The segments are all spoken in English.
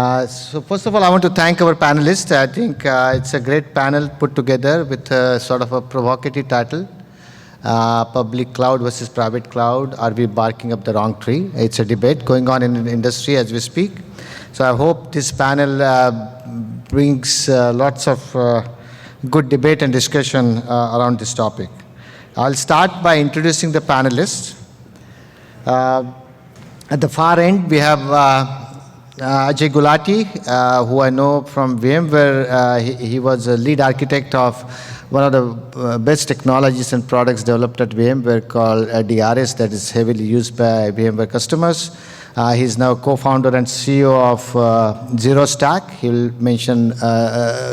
So first of all, I want to thank our panelists. I think it's a great panel put together with a sort of a provocative title, Public Cloud versus Private Cloud. Are we barking up the wrong tree? It's a debate going on in the industry as we speak. So I hope this panel brings lots of good debate and discussion around this topic. I'll start by introducing the panelists. At the far end, we have Ajay Gulati, who I know from VMware. He was a lead architect of one of the best technologies and products developed at VMware called DRS, that is heavily used by VMware customers. He's now co-founder and CEO of ZeroStack. He'll mention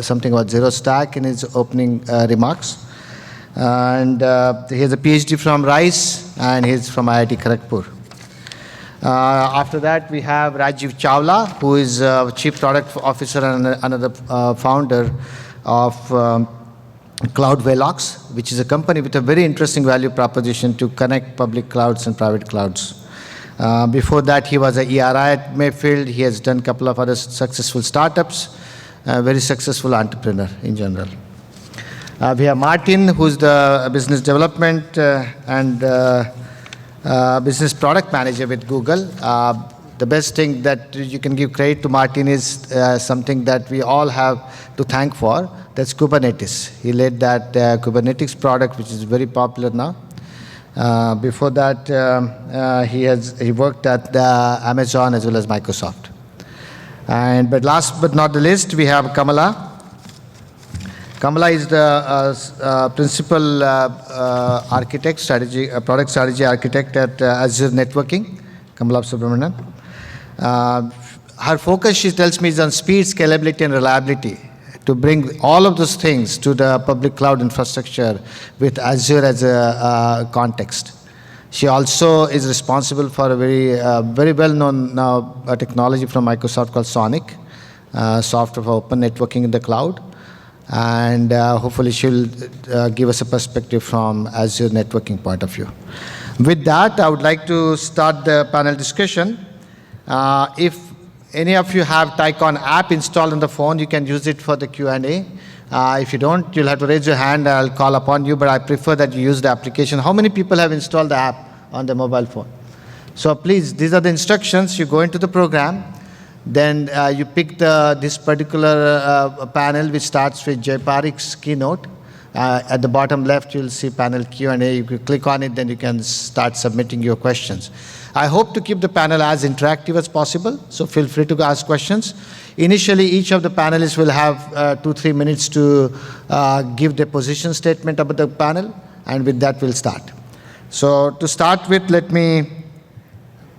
something about ZeroStack in his opening remarks. And he has a PhD from Rice, and he's from IIT Kharagpur. After that, we have Rajiv Chawla, who is Chief Product Officer and another founder of Cloud Velox, which is a company with a very interesting value proposition to connect public clouds and private clouds. Before that, he was an ERI at Mayfield. He has done a couple of other successful startups, very successful entrepreneur in general. We have Martin, who's the business development and business product manager with Google. The best thing that you can give credit to Martin is something that we all have to thank for. That's Kubernetes. He led that Kubernetes product, which is very popular now. Before that, he worked at Amazon as well as Microsoft. But last but not the least, we have Kamala. Kamala is the principal architect, product strategy architect at Azure Networking, Kamala Subramanian. Her focus, she tells me, is on speed, scalability, and reliability, to bring all of those things to the public cloud infrastructure with Azure as a context. She also is responsible for a very well-known now technology from Microsoft called Sonic, software for open networking in the cloud. And hopefully she'll give us a perspective from Azure networking point of view. With that, I would like to start the panel discussion. If any of you have TiEcon app installed on the phone, you can use it for the Q&A. If you don't, you'll have to raise your hand. I'll call upon you, but I prefer that you use the application. How many people have installed the app on their mobile phone? So please, these are the instructions. You go into the program. Then you pick this particular panel, which starts with Jay Parikh's keynote. At the bottom left, you'll see panel Q&A. You can click on it, then you can start submitting your questions. I hope to keep the panel as interactive as possible, so feel free to ask questions. Initially, each of the panelists will have 2-3 minutes to give their position statement about the panel, and with that, we'll start. So to start with, let me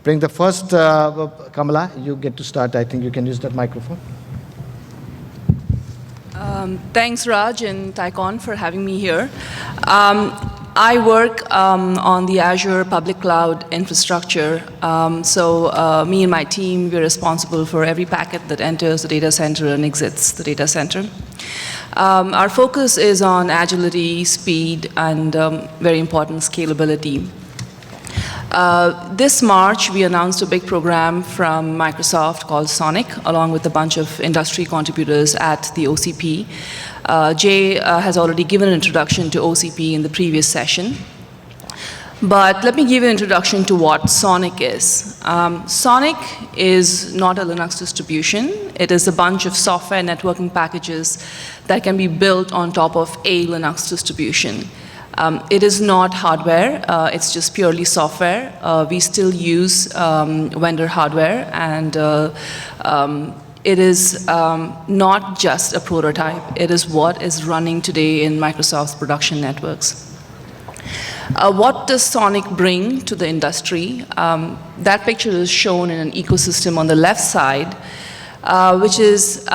bring the first, Kamala, you get to start. I think you can use that microphone. Thanks, Raj and TiEcon, for having me here. I work on the Azure public cloud infrastructure. So me and my team, we're responsible for every packet that enters the data center and exits the data center. Our focus is on agility, speed, and very important, scalability. This March, we announced a big program from Microsoft called Sonic, along with a bunch of industry contributors at the OCP. Jay has already given an introduction to OCP in the previous session. But let me give an introduction to what Sonic is. Sonic is not a Linux distribution. It is a bunch of software networking packages that can be built on top of a Linux distribution. It is not hardware, it's just purely software. We still use vendor hardware, and it is not just a prototype. It is what is running today in Microsoft's production networks. What does Sonic bring to the industry? That picture is shown in an ecosystem on the left side, which is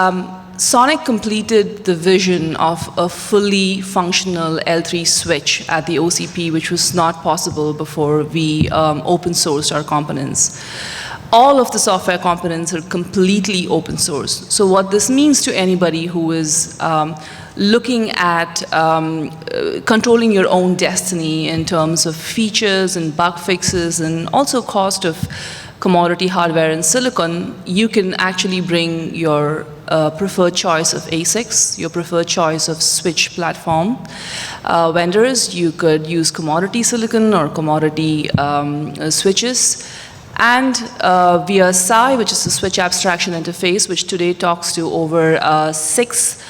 Sonic completed the vision of a fully functional L3 switch at the OCP, which was not possible before we open sourced our components. All of the software components are completely open source. So what this means to anybody who is looking at controlling your own destiny in terms of features and bug fixes and also cost of commodity hardware and silicon, you can actually bring your preferred choice of ASICs, your preferred choice of switch platform vendors. You could use commodity silicon or commodity switches. And via SI, which is the switch abstraction interface, which today talks to over 6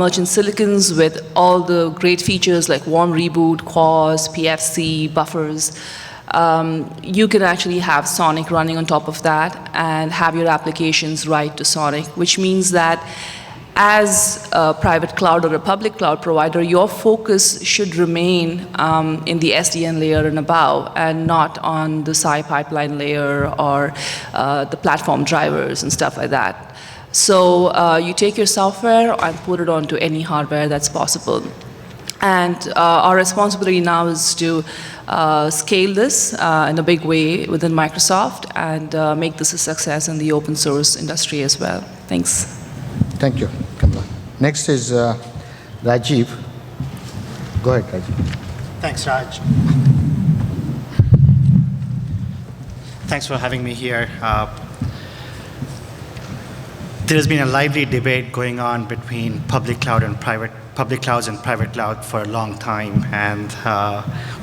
merchant silicons with all the great features like warm reboot, CORS, PFC, buffers. You can actually have Sonic running on top of that and have your applications write to Sonic, which means that as a private cloud or a public cloud provider, your focus should remain in the SDN layer and above, and not on the SI pipeline layer or the platform drivers and stuff like that. So you take your software and put it onto any hardware that's possible. And our responsibility now is to scale this in a big way within Microsoft and make this a success in the open source industry as well. Thanks. Thank you, Kamala. Next is Rajiv. Go ahead, Rajiv. Thanks, Raj. Thanks for having me here. There has been a lively debate going on between public clouds and private cloud for a long time, and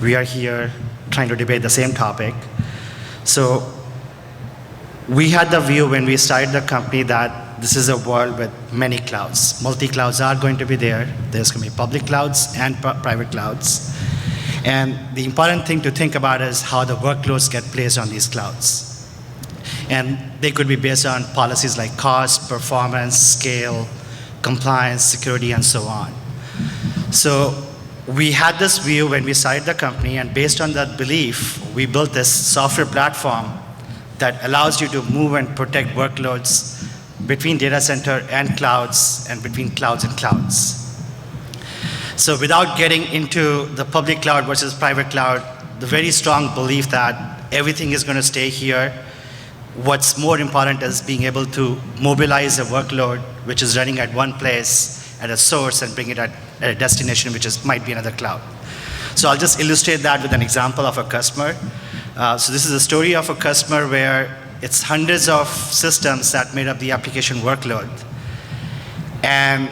we are here trying to debate the same topic. So we had the view when we started the company that this is a world with many clouds. Multi-clouds are going to be there. There's going to be public clouds and private clouds. And the important thing to think about is how the workloads get placed on these clouds. And they could be based on policies like cost, performance, scale, compliance, security, and so on. So we had this view when we started the company, and based on that belief, we built this software platform that allows you to move and protect workloads between data center and clouds, and between clouds and clouds. So without getting into the public cloud versus private cloud, the very strong belief that everything is going to stay here. What's more important is being able to mobilize a workload which is running at one place at a source and bring it at a destination which might be another cloud. So I'll just illustrate that with an example of a customer. So this is a story of a customer where it's hundreds of systems that made up the application workload. And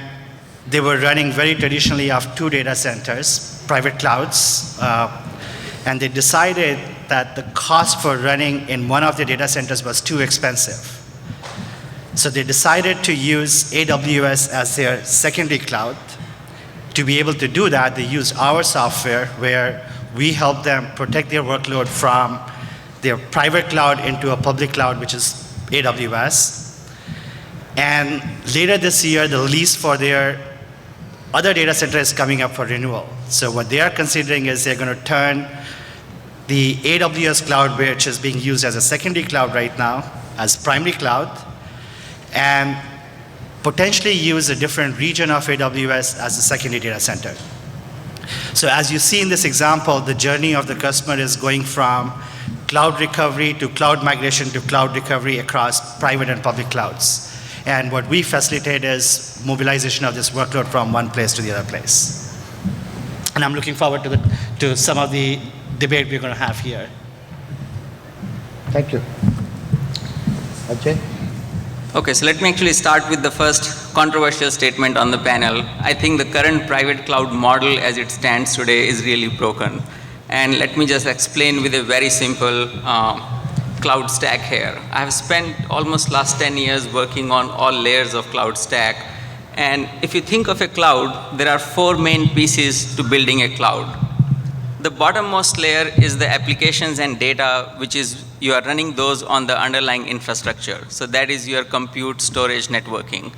they were running very traditionally off 2 data centers, private clouds. And they decided that the cost for running in one of the data centers was too expensive. So they decided to use AWS as their secondary cloud. To be able to do that, they used our software where we help them protect their workload from their private cloud into a public cloud, which is AWS. And later this year, the lease for their other data center is coming up for renewal. So what they are considering is they're going to turn the AWS cloud, which is being used as a secondary cloud right now, as primary cloud, and potentially use a different region of AWS as a secondary data center. So as you see in this example, the journey of the customer is going from cloud recovery to cloud migration to cloud recovery across private and public clouds. And what we facilitate is mobilization of this workload from one place to the other place. And I'm looking forward to some of the debate we're going to have here. Thank you. Ajay? Okay, so let me actually start with the first controversial statement on the panel. I think the current private cloud model as it stands today is really broken. And let me just explain with a very simple cloud stack here. I have spent almost last 10 years working on all layers of cloud stack. And if you think of a cloud, there are 4 main pieces to building a cloud. The bottommost layer is the applications and data, which is you are running those on the underlying infrastructure. So that is your compute, storage, networking.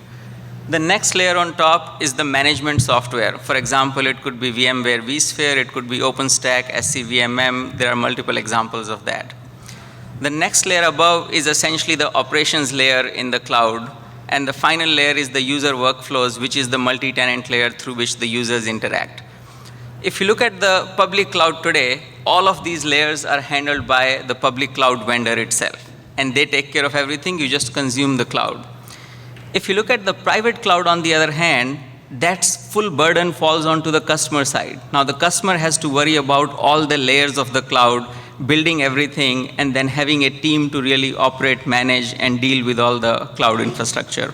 The next layer on top is the management software. For example, it could be VMware vSphere, it could be OpenStack, SCVMM. There are multiple examples of that. The next layer above is essentially the operations layer in the cloud. And the final layer is the user workflows, which is the multi-tenant layer through which the users interact. If you look at the public cloud today, all of these layers are handled by the public cloud vendor itself. And they take care of everything, you just consume the cloud. If you look at the private cloud, on the other hand, that full burden falls onto the customer side. Now the customer has to worry about all the layers of the cloud, building everything and then having a team to really operate, manage, and deal with all the cloud infrastructure.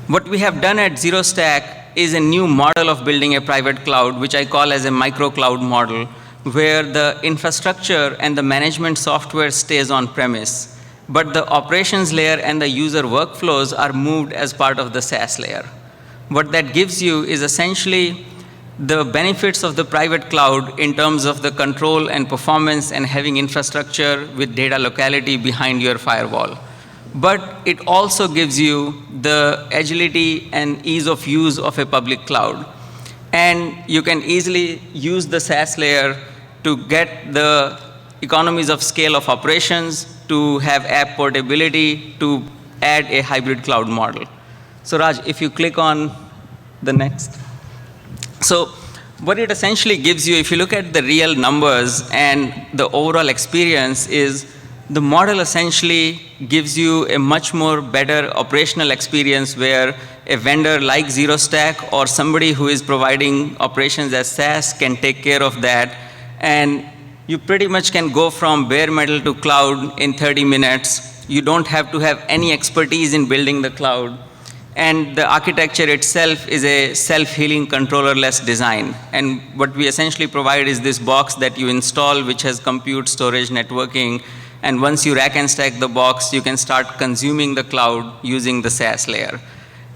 What we have done at ZeroStack is a new model of building a private cloud, which I call as a micro cloud model, where the infrastructure and the management software stays on premise, but the operations layer and the user workflows are moved as part of the SaaS layer. What that gives you is essentially the benefits of the private cloud in terms of the control and performance and having infrastructure with data locality behind your firewall. But it also gives you the agility and ease of use of a public cloud. And you can easily use the SaaS layer to get the economies of scale of operations, to have app portability, to add a hybrid cloud model. So Raj, if you click on the next. So what it essentially gives you, if you look at the real numbers and the overall experience, is the model essentially gives you a much more better operational experience where a vendor like ZeroStack or somebody who is providing operations as SaaS can take care of that. And you pretty much can go from bare metal to cloud in 30 minutes. You don't have to have any expertise in building the cloud. And the architecture itself is a self-healing controller-less design. And what we essentially provide is this box that you install, which has compute, storage, networking. And once you rack and stack the box, you can start consuming the cloud using the SaaS layer.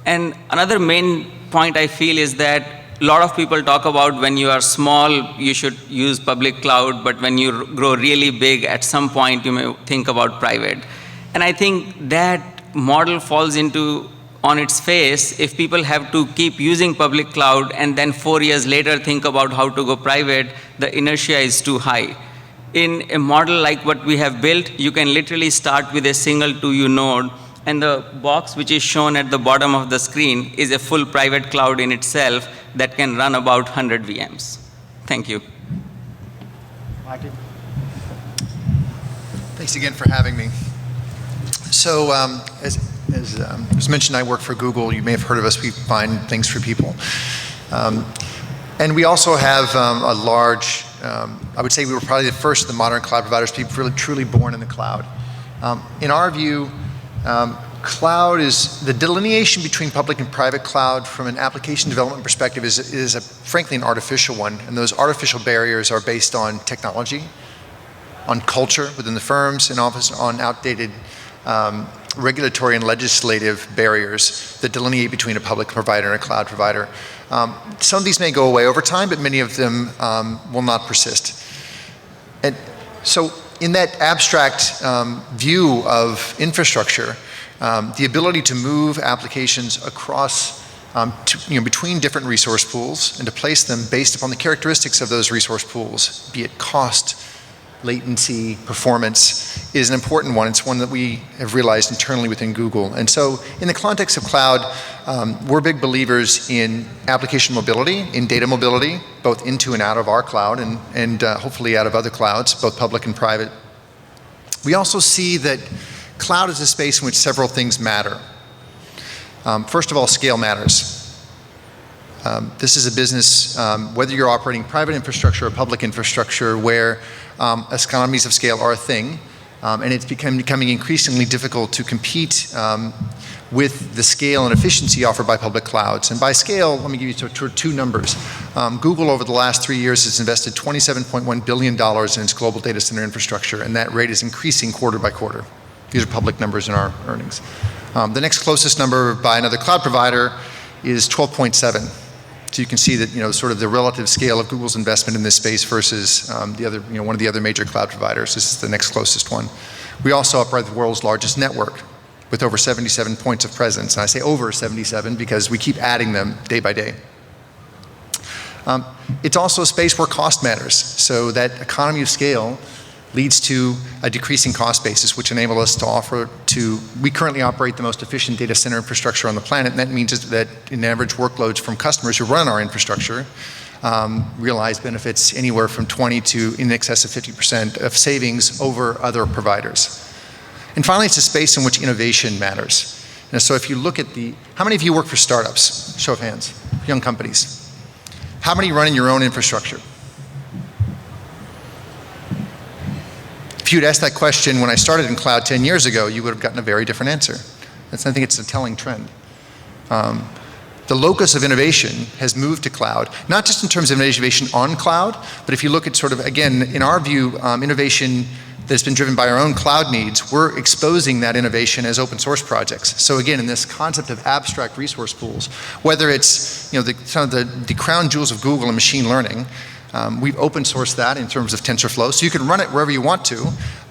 And another main point I feel is that a lot of people talk about when you are small, you should use public cloud, but when you grow really big, at some point you may think about private. And I think that model falls on its face if people have to keep using public cloud and then 4 years later think about how to go private. The inertia is too high. In a model like what we have built, you can literally start with a single 2U node, and the box which is shown at the bottom of the screen is a full private cloud in itself that can run about 100 VMs. Thank you. Martin. Thanks again for having me. So as was mentioned, I work for Google. You may have heard of us. We find things for people. And we also have a large, I would say we were probably the first of the modern cloud providers to be really truly born in the cloud. In our view, cloud is, the delineation between public and private cloud from an application development perspective is frankly an artificial one. And those artificial barriers are based on technology, on culture within the firms, and often on outdated regulatory and legislative barriers that delineate between a public provider and a cloud provider. Some of these may go away over time, but many of them will not persist. And so in that abstract view of infrastructure, the ability to move applications across, between different resource pools and to place them based upon the characteristics of those resource pools, be it cost, latency, performance, is an important one. It's one that we have realized internally within Google. And so in the context of cloud, we're big believers in application mobility, in data mobility, both into and out of our cloud and hopefully out of other clouds, both public and private. We also see that cloud is a space in which several things matter. First of all, scale matters. This is a business, whether you're operating private infrastructure or public infrastructure, where economies of scale are a thing, and it's becoming increasingly difficult to compete with the scale and efficiency offered by public clouds. And by scale, let me give you two numbers. Google over the last 3 years has invested $27.1 billion in its global data center infrastructure, and that rate is increasing quarter by quarter. These are public numbers in our earnings. The next closest number by another cloud provider is 12.7. So you can see that, sort of the relative scale of Google's investment in this space versus the other, one of the other major cloud providers. This is the next closest one. We also operate the world's largest network with over 77 points of presence. And I say over 77 because we keep adding them day by day. It's also a space where cost matters. So that economy of scale leads to a decreasing cost basis, which enable us to we currently operate the most efficient data center infrastructure on the planet, and that means that in average workloads from customers who run our infrastructure realize benefits anywhere from 20 to in excess of 50% of savings over other providers. And finally, it's a space in which innovation matters. And so if you look at how many of you work for startups? Show of hands, young companies. How many run in your own infrastructure? If you'd asked that question when I started in cloud 10 years ago, you would have gotten a very different answer. I think it's a telling trend. The locus of innovation has moved to cloud, not just in terms of innovation on cloud, but if you look at sort of, again, in our view, innovation that's been driven by our own cloud needs, we're exposing that innovation as open source projects. So again, in this concept of abstract resource pools, whether it's some of the crown jewels of Google and machine learning, we've open sourced that in terms of TensorFlow, so you can run it wherever you want to,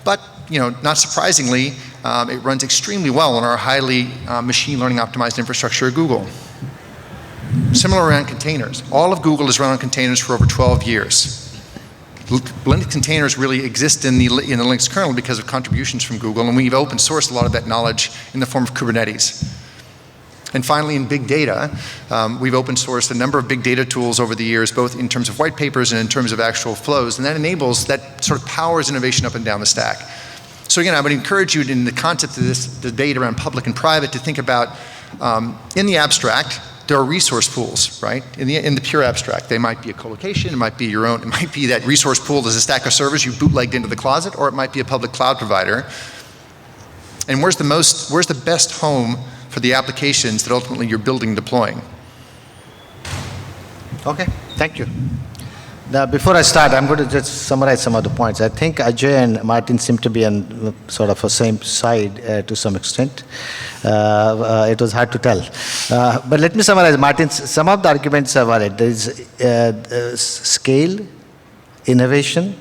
but not surprisingly, it runs extremely well on our highly machine learning optimized infrastructure at Google. Similar around containers. All of Google has run on containers for over 12 years. Linux containers really exist in the Linux kernel because of contributions from Google, and we've open sourced a lot of that knowledge in the form of Kubernetes. And finally, in big data, we've open sourced a number of big data tools over the years, both in terms of white papers and in terms of actual flows, and that sort of powers innovation up and down the stack. So again, I would encourage you in the concept of this debate around public and private to think about, in the abstract, there are resource pools, right? In the pure abstract, they might be a co-location, it might be your own, it might be that resource pool as a stack of servers you bootlegged into the closet, or it might be a public cloud provider. And where's the best home for the applications that ultimately you're building and deploying? Okay, thank you. Now, before I start, I'm going to just summarize some of the points. I think Ajay and Martin seem to be on sort of the same side to some extent. It was hard to tell. But let me summarize, Martin. Some of the arguments are valid. There is scale, innovation,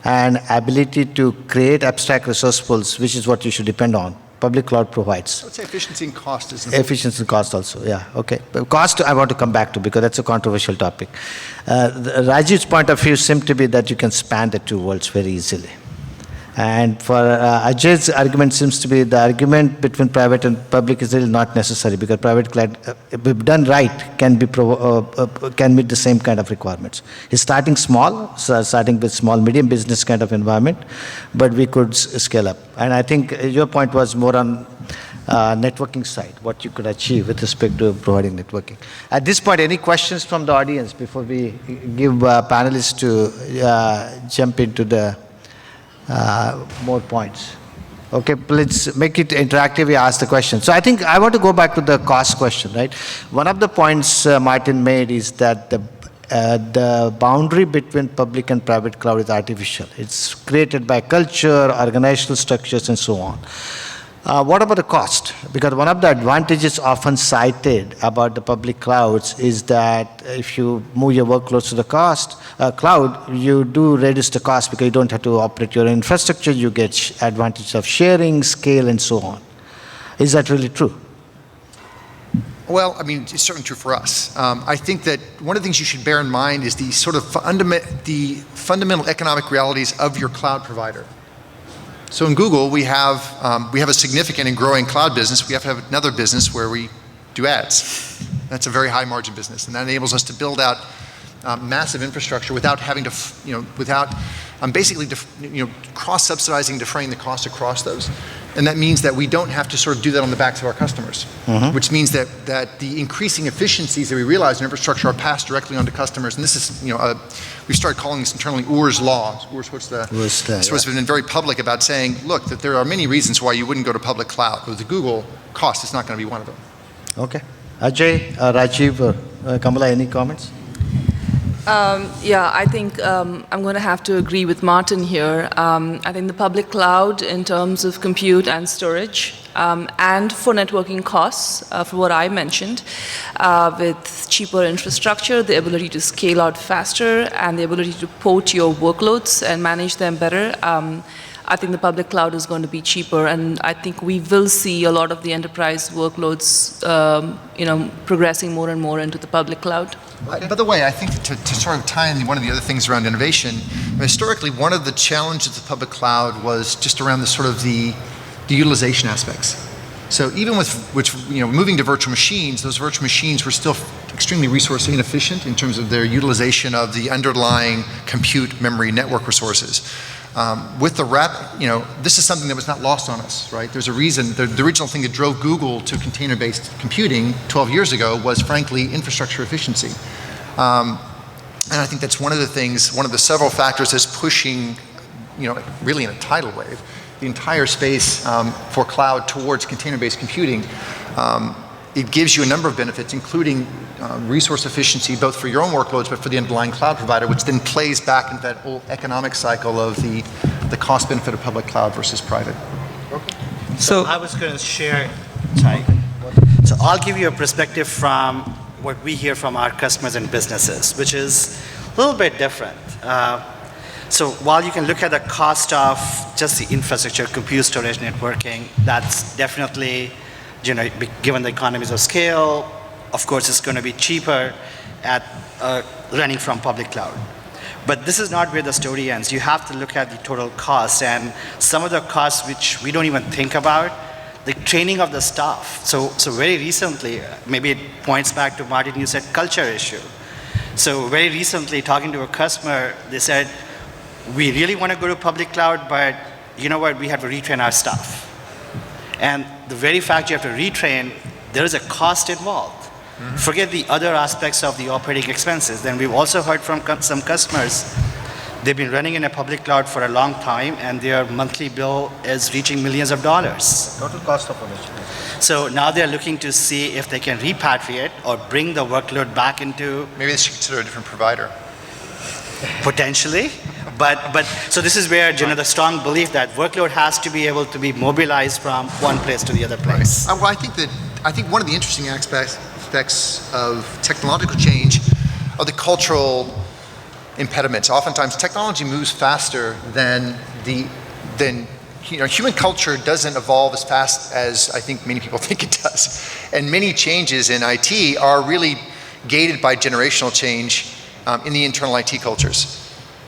and ability to create abstract resource pools, which is what you should depend on. Public cloud provides. I would say efficiency and cost is important. Efficiency and cost also, yeah, okay. But cost I want to come back to because that's a controversial topic. Rajiv's point of view seems to be that you can span the two worlds very easily. And for Ajay's argument seems to be the argument between private and public is really not necessary because private cloud, if done right, can meet the same kind of requirements. It's starting small, so starting with small, medium business kind of environment, but we could scale up. And I think your point was more on networking side, what you could achieve with respect to providing networking. At this point, any questions from the audience before we give panelists to jump into the more points? Okay, let's make it interactive. We ask the question. So I think I want to go back to the cost question, right? One of the points Martin made is that the boundary between public and private cloud is artificial. It's created by culture, organizational structures, and so on. What about the cost? Because one of the advantages often cited about the public clouds is that if you move your workloads to the cloud, you do reduce the cost because you don't have to operate your infrastructure. You get advantage of sharing, scale, and so on. Is that really true? Well, I mean, it's certainly true for us. I think that one of the things you should bear in mind is the sort of fundamental economic realities of your cloud provider. So in Google, we have a significant and growing cloud business. We have to have another business where we do ads. That's a very high margin business, and that enables us to build out massive infrastructure without having to, without basically, cross-subsidizing, defraying the cost across those. And that means that we don't have to sort of do that on the backs of our customers, which means that the increasing efficiencies that we realize in infrastructure are passed directly onto customers. And this is, we started calling this internally Uhr's Law. Uhr's, what's been very public about saying, look, that there are many reasons why you wouldn't go to public cloud. With the Google cost, it's not going to be one of them. Okay. Ajay, Rajiv, Kamala, any comments? Yeah, I think I'm going to have to agree with Martin here. I think the public cloud in terms of compute and storage and for networking costs, for what I mentioned, with cheaper infrastructure, the ability to scale out faster and the ability to port your workloads and manage them better, I think the public cloud is going to be cheaper, and I think we will see a lot of the enterprise workloads, progressing more and more into the public cloud. By the way, I think to sort of tie in one of the other things around innovation, historically, one of the challenges of public cloud was just around the utilization aspects. So even with moving to virtual machines, those virtual machines were still extremely resource inefficient in terms of their utilization of the underlying compute memory network resources. With the this is something that was not lost on us, right? There's a reason, the original thing that drove Google to container-based computing 12 years ago was, frankly, infrastructure efficiency. And I think that's one of the things, one of the several factors that's pushing really in a tidal wave, the entire space for cloud towards container-based computing. It gives you a number of benefits, including resource efficiency, both for your own workloads, but for the underlying cloud provider, which then plays back into that whole economic cycle of the cost benefit of public cloud versus private. So I was going to share, sorry. So I'll give you a perspective from what we hear from our customers and businesses, which is a little bit different. So while you can look at the cost of just the infrastructure, compute, storage, networking, that's definitely, given the economies of scale, of course it's going to be cheaper at running from public cloud. But this is not where the story ends. You have to look at the total cost, and some of the costs which we don't even think about, the training of the staff. So very recently, maybe it points back to Martin, you said culture issue. So very recently, talking to a customer, they said, we really want to go to public cloud, but you know what, we have to retrain our staff. And the very fact you have to retrain, there is a cost involved. Mm-hmm. Forget the other aspects of the operating expenses. Then we've also heard from some customers, they've been running in a public cloud for a long time, and their monthly bill is reaching millions of dollars. Total cost of ownership. So now they're looking to see if they can repatriate or bring the workload back into... Maybe they should consider a different provider. Potentially. But so this is where, the strong belief that workload has to be able to be mobilized from one place to the other place. Right. Well, I think one of the interesting aspects of technological change are the cultural impediments. Oftentimes, technology moves faster than human culture doesn't evolve as fast as I think many people think it does. And many changes in IT are really gated by generational change in the internal IT cultures.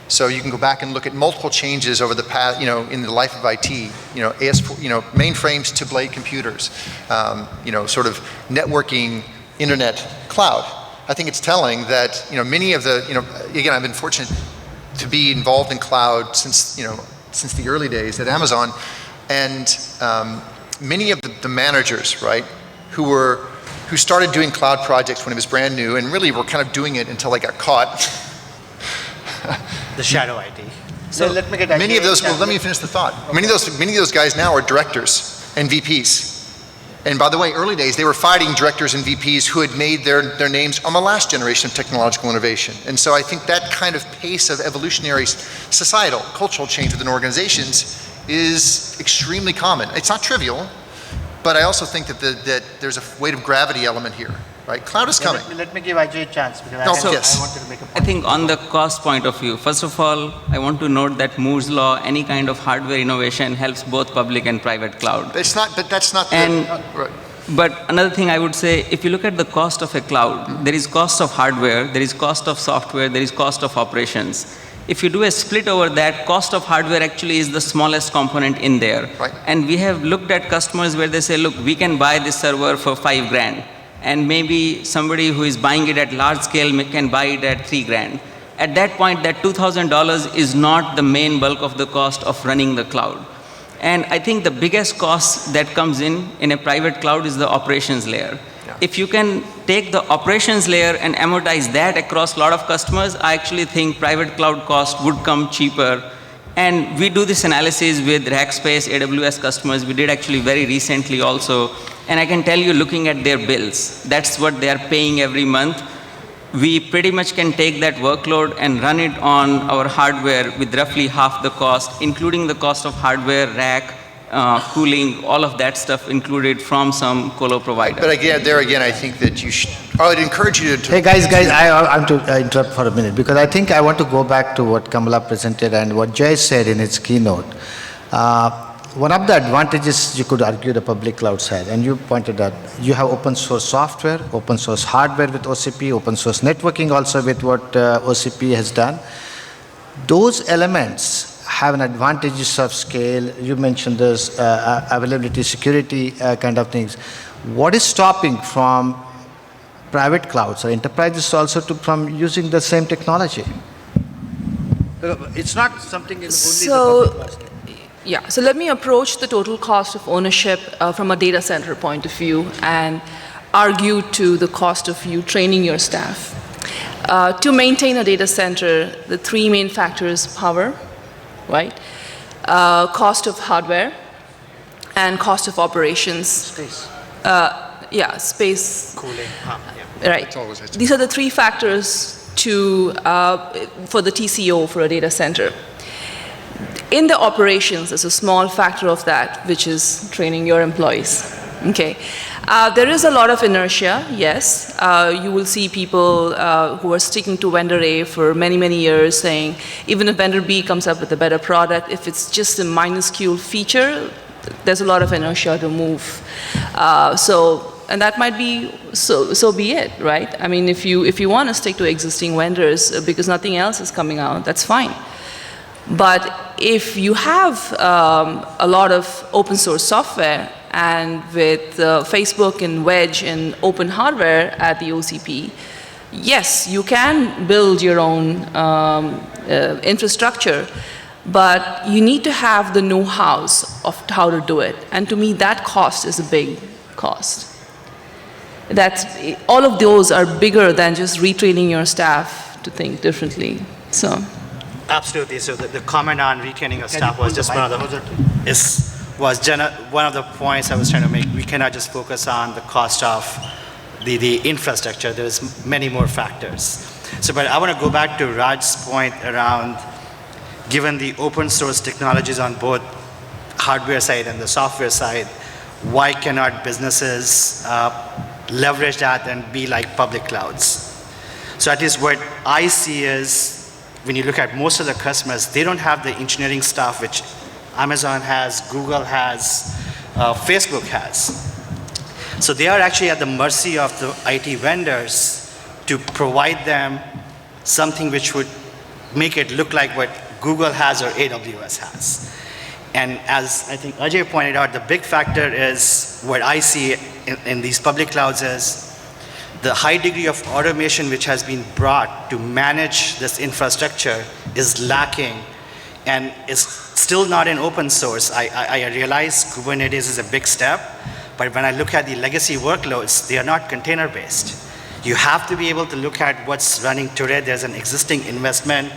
So you can go back and look at multiple changes over the past, in the life of IT, AS4, mainframes to blade computers, sort of networking, internet, cloud. I think it's telling that, many of the, again, I've been fortunate to be involved in cloud since the early days at Amazon, and many of the managers, right, who started doing cloud projects when it was brand new and really were kind of doing it until they got caught. The shadow IT. So let me get many of those. Well, let me finish the thought. Okay. Many of those guys now are directors and VPs. And by the way, early days they were fighting directors and VPs who had made their names on the last generation of technological innovation. And so I think that kind of pace of evolutionary societal, cultural change within organizations is extremely common. It's not trivial, but I also think that there's a weight of gravity element here. Right? Cloud is coming. Let me give Ajay a chance because I wanted to make a point. I think on the cost point of view, first of all, I want to note that Moore's law, any kind of hardware innovation helps both public and private cloud. But that's not right. But another thing I would say, if you look at the cost of a cloud, there is cost of hardware, there is cost of software, there is cost of operations. If you do a split over that, cost of hardware actually is the smallest component in there. Right. And we have looked at customers where they say, look, we can buy this server for $5,000. And maybe somebody who is buying it at large scale can buy it at $3,000. At that point, that $2,000 is not the main bulk of the cost of running the cloud. And I think the biggest cost that comes in a private cloud is the operations layer. Yeah. If you can take the operations layer and amortize that across a lot of customers, I actually think private cloud cost would come cheaper. And we do this analysis with Rackspace, AWS customers. We did actually very recently also. And I can tell you, looking at their bills, that's what they are paying every month. We pretty much can take that workload and run it on our hardware with roughly half the cost, including the cost of hardware, rack, cooling, all of that stuff included from some colo provider. But again, I think that you should, I would encourage you to... Hey guys, I want to interrupt for a minute because I think I want to go back to what Kamala presented and what Jay said in his keynote. One of the advantages you could argue the public cloud side, and you pointed out, you have open source software, open source hardware with OCP, open source networking also with what OCP has done. Those elements have an advantages of scale. You mentioned this availability, security kind of things. What is stopping from private clouds or enterprises also from using the same technology? It's not something in only So, the public cloud. Yeah, so let me approach the total cost of ownership from a data center point of view and argue to the cost of you training your staff. To maintain a data center, the three main factors: power, right? cost of hardware, and cost of operations. Space. Yeah, space. Cooling. Right. These are the three factors for the TCO for a data center. In the operations, there's a small factor of that, which is training your employees. Okay. There is a lot of inertia, yes. You will see people who are sticking to vendor A for many, many years saying, even if vendor B comes up with a better product, if it's just a minuscule feature, there's a lot of inertia to move. And that might be, so be it, right? I mean, if you want to stick to existing vendors because nothing else is coming out, that's fine. But if you have a lot of open source software, and with Facebook and Wedge and open hardware at the OCP, yes, you can build your own infrastructure, but you need to have the know-hows of how to do it. And to me, that cost is a big cost. All of those are bigger than just retraining your staff to think differently. So. Absolutely. So the comment on retraining your staff was just one of the points I was trying to make. We cannot just focus on the cost of the infrastructure. There's many more factors. But I want to go back to Raj's point around, given the open source technologies on both hardware side and the software side, why cannot businesses leverage that and be like public clouds? So at least what I see is, when you look at most of the customers, they don't have the engineering stuff which Amazon has, Google has, Facebook has. So they are actually at the mercy of the IT vendors to provide them something which would make it look like what Google has or AWS has. And as I think Ajay pointed out, the big factor is what I see in these public clouds is the high degree of automation which has been brought to manage this infrastructure is lacking and is still not in open source. I realize Kubernetes is a big step, but when I look at the legacy workloads, they are not container-based. You have to be able to look at what's running today. There's an existing investment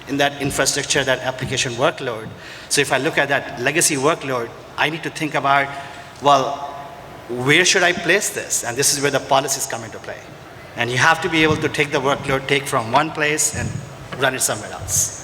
in that infrastructure, that application workload. So if I look at that legacy workload, I need to think about, well, where should I place this? And this is where the policies come into play. And you have to be able to take the workload, take from one place and run it somewhere else.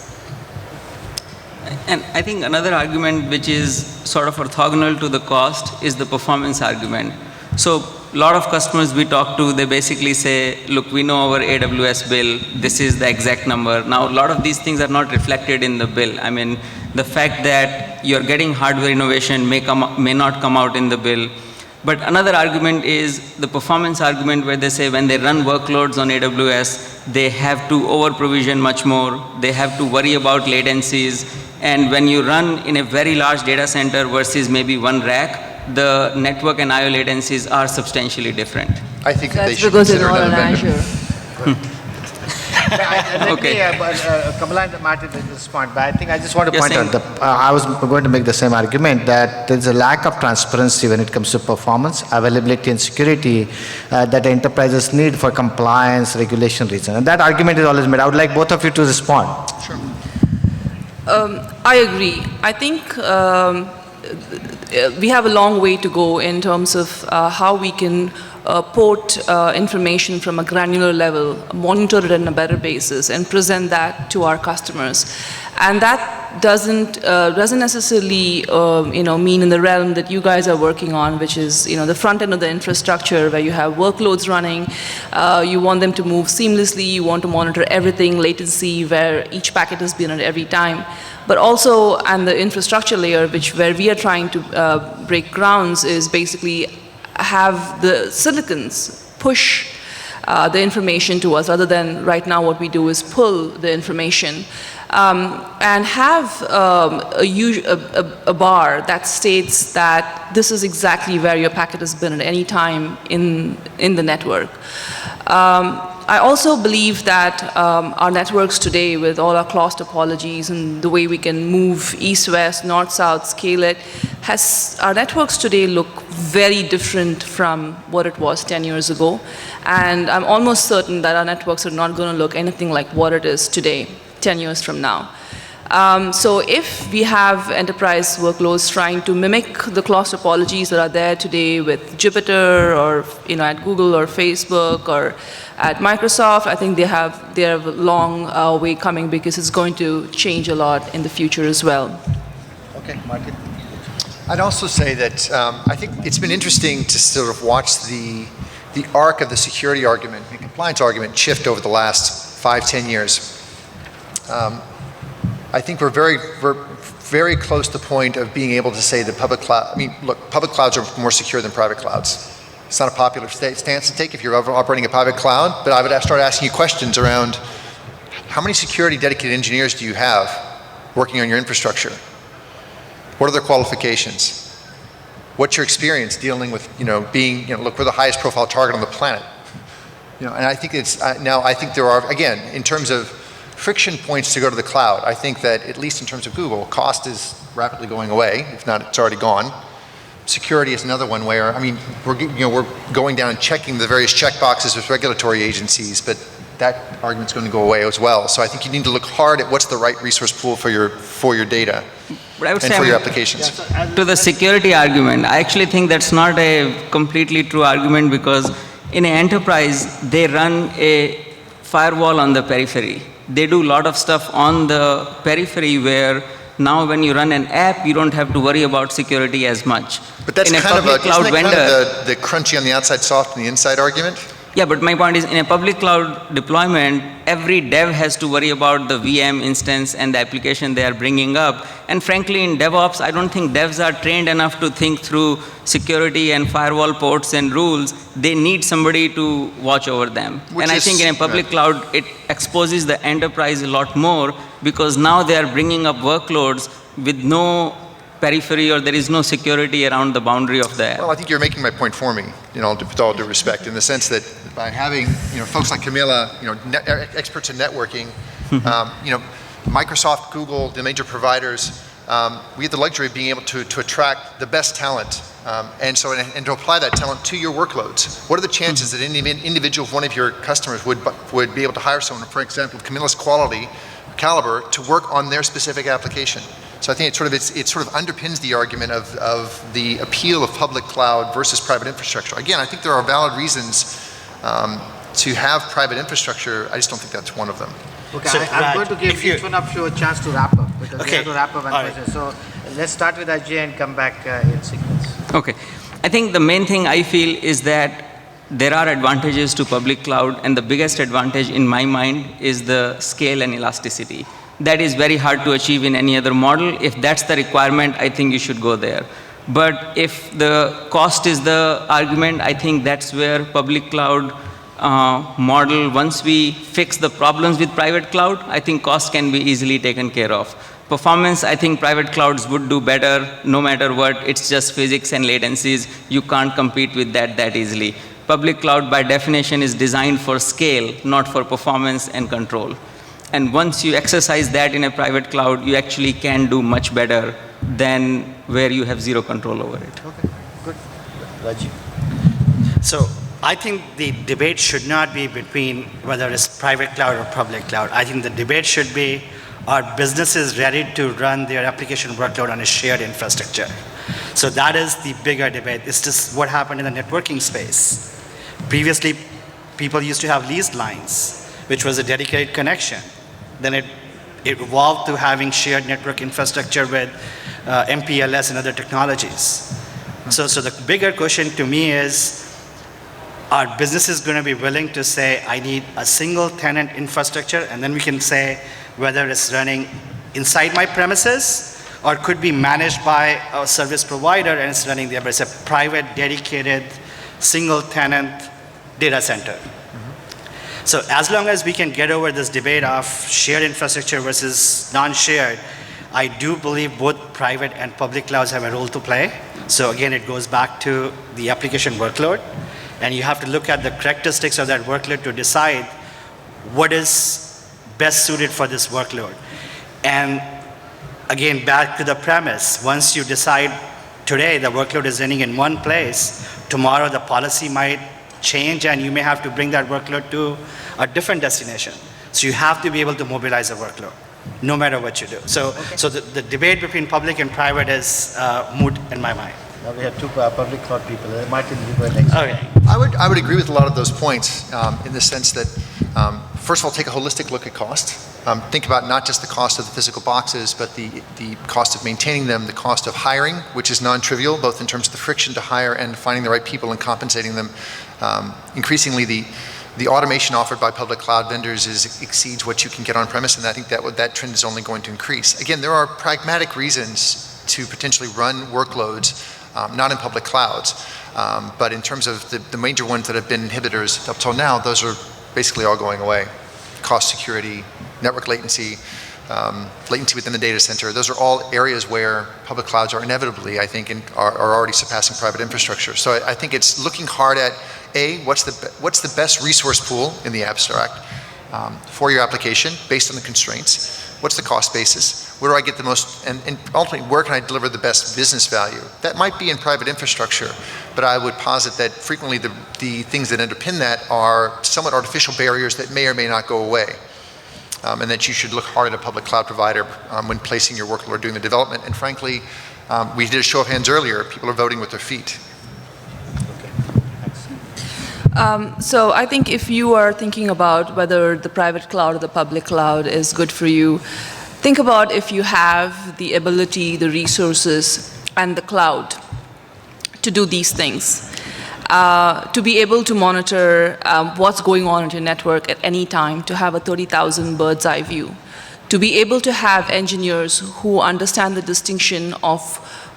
And I think another argument which is sort of orthogonal to the cost is the performance argument. So a lot of customers we talk to, they basically say, look, we know our AWS bill, this is the exact number. Now a lot of these things are not reflected in the bill. I mean, the fact that you're getting hardware innovation may not come out in the bill. But another argument is the performance argument, where they say when they run workloads on AWS, they have to over-provision much more, they have to worry about latencies, and when you run in a very large data center versus maybe one rack, the network and I/O latencies are substantially different. I think that they That's should because consider it's all another in vendor. Azure. Okay. Kamala Martin at this point, but I think I just want to You're point saying- out I was going to make the same argument that there's a lack of transparency when it comes to performance, availability, and security that enterprises need for compliance, regulation reasons. And that argument is always made. I would like both of you to respond. Sure. I agree. I think we have a long way to go in terms of how we can port information from a granular level, monitor it on a better basis, and present that to our customers. And that doesn't necessarily mean in the realm that you guys are working on, which is the front end of the infrastructure where you have workloads running. You want them to move seamlessly. You want to monitor everything, latency, where each packet has been at every time. But also, and the infrastructure layer, where we are trying to break grounds, is basically have the silicons push the information to us, rather than right now what we do is pull the information. And have a bar that states that this is exactly where your packet has been at any time in the network. I also believe that our networks today, with all our clause topologies and the way we can move east-west, north-south, scale it, our networks today look very different from what it was 10 years ago. And I'm almost certain that our networks are not going to look anything like what it is today, 10 years from now. So if we have enterprise workloads trying to mimic the cloud topologies that are there today with Jupyter or at Google or Facebook or at Microsoft, I think they have a long way coming because it's going to change a lot in the future as well. Okay, Martin. I'd also say that I think it's been interesting to sort of watch the arc of the security argument and compliance argument shift over the last 5-10 years. I think we're very close to the point of being able to say that public cloud, look, public clouds are more secure than private clouds. It's not a popular stance to take if you're operating a private cloud, but I would start asking you questions around how many security dedicated engineers do you have working on your infrastructure? What are their qualifications? What's your experience dealing with, being, look, we're the highest profile target on the planet. And I think it's, now I think there are, again, in terms of friction points to go to the cloud, I think that at least in terms of Google, cost is rapidly going away. If not, it's already gone. Security is another one where, we're going down and checking the various checkboxes with regulatory agencies, but that argument's going to go away as well. So I think you need to look hard at what's the right resource pool for your data and for your applications. To the security argument, I actually think that's not a completely true argument because in an enterprise, they run a firewall on the periphery. They do a lot of stuff on the periphery where now when you run an app, you don't have to worry about security as much. But that's in kind of the crunchy on the outside, soft on the inside argument? Yeah, but my point is in a public cloud deployment, every dev has to worry about the VM instance and the application they are bringing up. And frankly, in DevOps, I don't think devs are trained enough to think through security and firewall ports and rules. They need somebody to watch over them. I think in a public cloud, it exposes the enterprise a lot more because now they are bringing up workloads with no periphery or there is no security around the boundary of the app. Well, I think you're making my point for me, with all due respect, in the sense that by having, folks like Camilla, experts in networking, Microsoft, Google, the major providers, we have the luxury of being able to attract the best talent, and to apply that talent to your workloads. What are the chances that any individual one of your customers would be able to hire someone, for example, Camilla's caliber, to work on their specific application? So I think it sort of underpins the argument of the appeal of public cloud versus private infrastructure. Again, I think there are valid reasons to have private infrastructure. I just don't think that's one of them. Okay, So, I'm going to give each one of you a chance to wrap up because we have to wrap up one All question. So let's start with Ajay and come back in sequence. Okay. I think the main thing I feel is that there are advantages to public cloud, and the biggest advantage in my mind is the scale and elasticity. That is very hard to achieve in any other model. If that's the requirement, I think you should go there. But if the cost is the argument, I think that's where public cloud model, once we fix the problems with private cloud, I think cost can be easily taken care of. Performance, I think private clouds would do better no matter what. It's just physics and latencies. You can't compete with that easily. Public cloud, by definition, is designed for scale, not for performance and control. And once you exercise that in a private cloud, you actually can do much better than where you have zero control over it. Okay, good. Rajiv. So I think the debate should not be between whether it's private cloud or public cloud. I think the debate should be, are businesses ready to run their application workload on a shared infrastructure? So that is the bigger debate. It's just what happened in the networking space. Previously, people used to have leased lines, which was a dedicated connection. Then it evolved to having shared network infrastructure with MPLS and other technologies. So the bigger question to me is, are businesses going to be willing to say, I need a single tenant infrastructure, and then we can say whether it's running inside my premises or could be managed by a service provider and it's running there, but it's a private, dedicated, single tenant data center. So as long as we can get over this debate of shared infrastructure versus non-shared, I do believe both private and public clouds have a role to play. So again, it goes back to the application workload, and you have to look at the characteristics of that workload to decide what is best suited for this workload. And again, back to the premise, once you decide today the workload is running in one place, tomorrow the policy might change and you may have to bring that workload to a different destination. So you have to be able to mobilize a workload. no matter what you do. So the debate between public and private is moot in my mind. Now we have two public cloud people. Martin, you go next. Okay. I would agree with a lot of those points in the sense that, first of all, take a holistic look at cost. Think about not just the cost of the physical boxes, but the cost of maintaining them, the cost of hiring, which is non-trivial, both in terms of the friction to hire and finding the right people and compensating them. Increasingly, the automation offered by public cloud vendors exceeds what you can get on premise, and I think that trend is only going to increase. Again, there are pragmatic reasons to potentially run workloads, not in public clouds, but in terms of the major ones that have been inhibitors up till now, those are basically all going away. Cost security, network latency, latency within the data center, those are all areas where public clouds are inevitably, I think, are already surpassing private infrastructure. So I think it's looking hard at, A, what's the best resource pool in the abstract for your application based on the constraints? What's the cost basis? Where do I get the most, and ultimately, where can I deliver the best business value? That might be in private infrastructure, but I would posit that frequently the things that underpin that are somewhat artificial barriers that may or may not go away. And that you should look hard at a public cloud provider when placing your workload or doing the development. And frankly, we did a show of hands earlier, people are voting with their feet. So I think if you are thinking about whether the private cloud or the public cloud is good for you, think about if you have the ability, the resources, and the cloud to do these things. To be able to monitor what's going on in your network at any time, to have a 30,000 bird's eye view, to be able to have engineers who understand the distinction of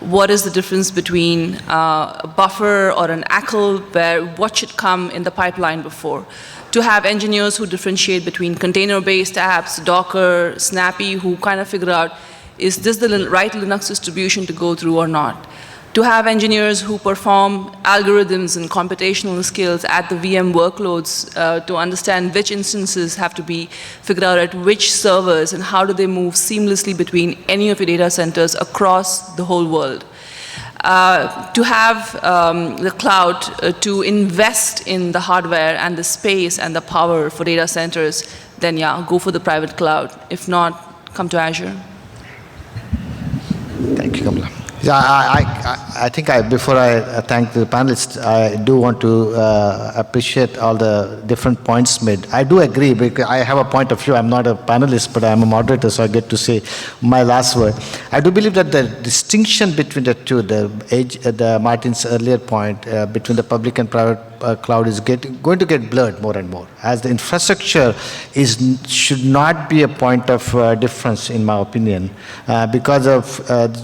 what is the difference between a buffer or an ACL, where what should come in the pipeline before, to have engineers who differentiate between container-based apps, Docker, Snappy, who kind of figure out, is this the right Linux distribution to go through or not? To have engineers who perform algorithms and computational skills at the VM workloads to understand which instances have to be figured out at which servers and how do they move seamlessly between any of your data centers across the whole world. To have the cloud to invest in the hardware and the space and the power for data centers, then yeah, go for the private cloud. If not, come to Azure. Thank you, Kamala. Yeah, I think before I thank the panelists, I do want to appreciate all the different points made. I do agree, because I have a point of view. I'm not a panelist, but I'm a moderator, so I get to say my last word. I do believe that the distinction between the two, the Martin's earlier point, between the public and private cloud is going to get blurred more and more, as the infrastructure should not be a point of difference, in my opinion, because of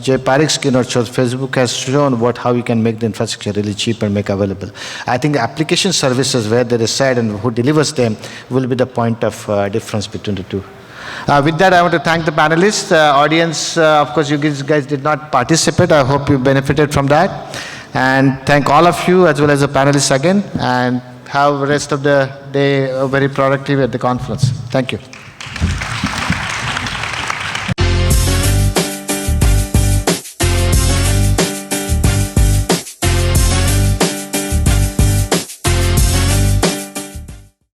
Jay Parikh's keynote shows Facebook has shown how you can make the infrastructure really cheap and make available. I think the application services, where they reside and who delivers them, will be the point of difference between the two. With that, I want to thank the panelists. Audience, of course, you guys did not participate. I hope you benefited from that. And thank all of you as well as the panelists again, and have the rest of the day very productive at the conference. Thank you.